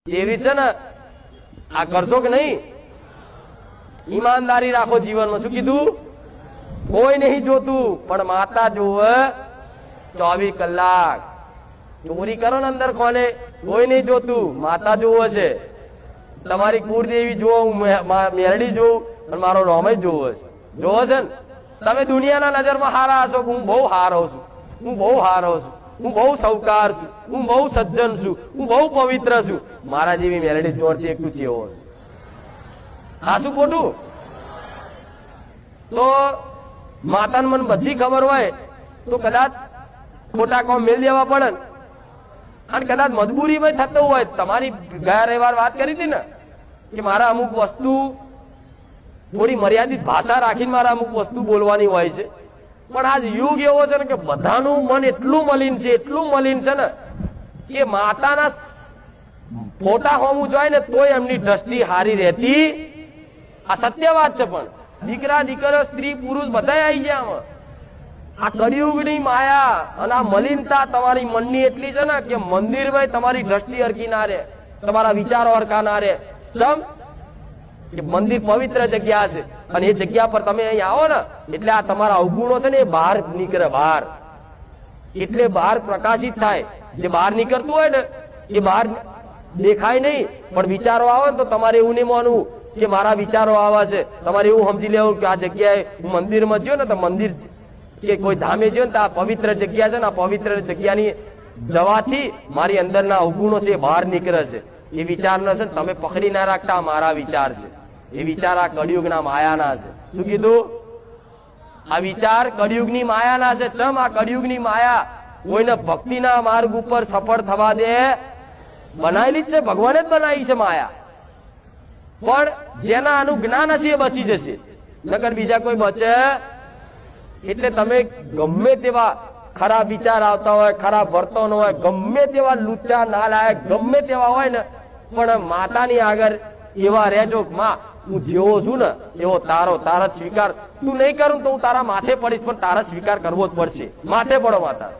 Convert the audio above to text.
એવી છે ને આ કરશો કે નહીં? ઈમાનદારી રાખો જીવનમાં. શું કીધું? કોઈ નહીં જોતું પણ માતા જોવે 24 કલાક. ચોરી કરો ને અંદર કોને કોઈ નહીં જોતું, માતા જોવે છે. તમારી કુળદેવી જોવો, મેરડી જોવું અને મારો રોમય જોવો છે. જોવો છે ને? તમે દુનિયાના નજરમાં હારા હશો કે હું બહુ હારો છું, હું બહુ હારો છું, હું બહુ સૌકાર છું, હું બહુ સજ્જન છું, હું બહુ પવિત્ર છું. મારા જેવી મેરડી જોડતી એક તું ચેવો છે. હા શું ખોટું? તો માતાને મને બધી ખબર હોય તો કદાચ ખોટા કોમ મેલ દેવા પડે ને. અને કદાચ મજબૂરીમાં થતું હોય. તમારી ગયા રવિવાર વાત કરી હતી ને કે મારા અમુક વસ્તુ થોડી મર્યાદિત ભાષા રાખીને મારા અમુક વસ્તુ બોલવાની હોય છે. પણ આજ યુગ એવો છે ને કે બધાનું મન એટલું મલિન છે, એટલું મલિન છે ને કે માતાના ફોટા હોવું જોઈએ ને તોય એમની દ્રષ્ટિ હારી રહેતી. આ સત્ય વાત છે. પણ દીકરા દીકરીઓ સ્ત્રી પુરુષ બધા આવી ગયા આમાં. આ કળિયુગની માયા અને આ મલિનતા તમારી મનની એટલી છે ને કે મંદિર ભાઈ તમારી દ્રષ્ટિ હરકી ના રહે, તમારા વિચારો હરકા ના રહે. ચમ કે મંદિર પવિત્ર જગ્યા છે અને એ જગ્યા પર તમે અહીં આવો ને એટલે આ તમારા અવગુણો છે ને એ બહાર નીકળે. બહાર એટલે બહાર પ્રકાશિત થાય. જે બહાર નીકળતું હોય ને એ બહાર દેખાય નહીં, પણ વિચારો આવે ને તો તમારે એવું નહીં માનવું કે મારા વિચારો આવા છે. તમારે એવું સમજી લેવું કે આ જગ્યાએ હું મંદિરમાં જ્યો ને તો મંદિર કે કોઈ ધામે જ્યો ને તો આ પવિત્ર જગ્યા છે ને આ પવિત્ર જગ્યાની જવાથી મારી અંદરના અવગુણો છે એ બહાર નીકળે છે. એ વિચાર ન છે તમે પકડી ના રાખતા, મારા વિચાર છે. એ વિચાર આ કળિયુગના માયાના છે. શું કીધું? આ વિચાર કળિયુગની માયાના છે. ચમ આ કળિયુગની માયા કોઈને ભક્તિના માર્ગ ઉપર સફળ થવા દે બનાવેલી જ છે. ભગવાને જ બનાવી છે માયા. પણ જેના આનું જ્ઞાન હશે એ બચી જશે, નકર બીજા કોઈ બચે. એટલે તમે ગમે તેવા ખરાબ વિચાર આવતા હોય, ખરાબ વર્તન હોય, ગમે તેવા લુચ્ચા નાલાયક ગમે તેવા હોય ને, પણ માતાની આગળ એવા રહેજો માં હું જેવો છું ને એવો તારા સ્વીકાર તું નહીં કરું તો હું તારા માથે પડીશ, પણ તારા સ્વીકાર કરવો જ પડશે. માથે પડો માતા.